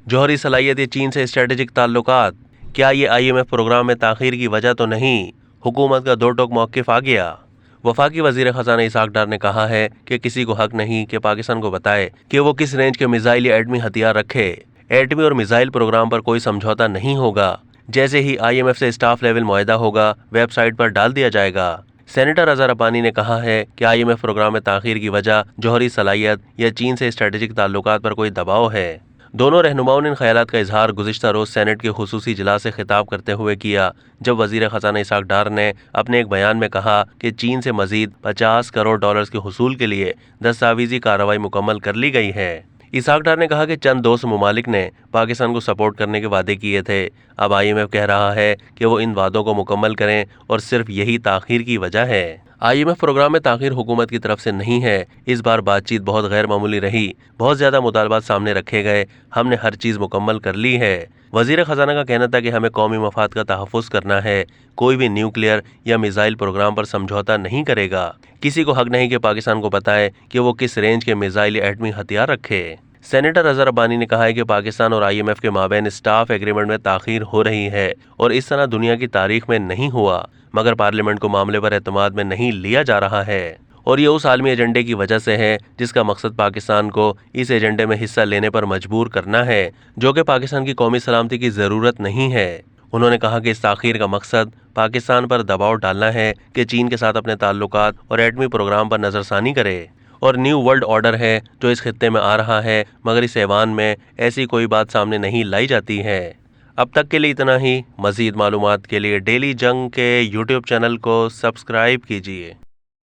जौहरी सलाहियत या चीन से स्ट्रेटेजिक ताल्लुकात, क्या ये IMF प्रोग्राम में ताखीर की वजह तो नहीं? हुकूमत का दो टोक मौक़िफ़ आ गया। वफाकी वज़ीर ख़ज़ाना इसहाक़ डार ने कहा है कि किसी को हक नहीं कि पाकिस्तान को बताए कि वो किस रेंज के मिसाइल या एटमी हथियार रखे। एटमी और मिसाइल प्रोग्राम पर कोई समझौता नहीं होगा। जैसे ही IMF से स्टाफ लेवल मुआहदा होगा, वेबसाइट पर डाल दिया जाएगा। सेनेटर अज़हर अब्बानी ने कहा है कि IMF प्रोग्राम में ताख़ीर की वजह जौहरी सलाहियत या चीन से स्ट्रेटेजिक ताल्लुकात पर कोई दबाव है। दोनों रहनुमाओं ने इन ख्यालात का इजहार गुज़िश्ता रोज़ सेनेट के खुसूसी इजलास से खिताब करते हुए किया, जब वज़ीर ख़ज़ाना इसहाक़ डार ने अपने एक बयान में कहा कि चीन से मज़ीद $50 करोड़ के हुसूल के लिए दस्तावेज़ी कार्रवाई मुकम्मल कर ली गई है। इसहाक़ डार ने कहा कि चंद दोस्त ममालिक ने पाकिस्तान को सपोर्ट करने के वादे किए थे। अब IMF कह रहा है कि वो इन वादों को मुकम्मल करें और सिर्फ यही ताख़ीर की वजह है। IMF प्रोग्राम में ताख़ीर हुकूमत की तरफ से नहीं है। इस बार बातचीत बहुत गैर मामूली रही, बहुत ज़्यादा मुतालबात सामने रखे गए, हमने हर चीज़ मुकम्मल कर ली है। वज़ीर ख़ज़ाना का कहना था कि हमें कौमी मफाद का तहफ़्फ़ुज़ करना है, कोई भी न्यूक्लियर या मिसाइल प्रोग्राम पर समझौता नहीं करेगा। किसी को हक नहीं कि पाकिस्तान को बताए कि वो किस रेंज के मिसाइल या एटमी हथियार रखे। सेनेटर अज़हर अब्बानी ने कहा है कि पाकिस्तान और IMF के माबैन स्टाफ एग्रीमेंट में ताख़ीर हो रही है और इस तरह दुनिया की तारीख में नहीं हुआ, मगर पार्लियामेंट को मामले पर एतमाद में नहीं लिया जा रहा है और ये उस आलमी एजेंडे की वजह से है जिसका मकसद पाकिस्तान को इस एजेंडे में हिस्सा लेने पर मजबूर करना है, जो कि पाकिस्तान की कौमी सलामती की ज़रूरत नहीं है। उन्होंने कहा कि इस ताख़ीर का मकसद पाकिस्तान पर दबाव डालना है कि चीन के साथ अपने ताल्लुकात और एटमी प्रोग्राम पर नज़रसानी करे और न्यू वर्ल्ड ऑर्डर है जो इस खित्ते में आ रहा है, मगर इस ऐवान में ऐसी कोई बात सामने नहीं लाई जाती है। अब तक के लिए इतना ही। मज़ीद मालूमात के लिए डेली जंग के YouTube चैनल को सब्सक्राइब कीजिए।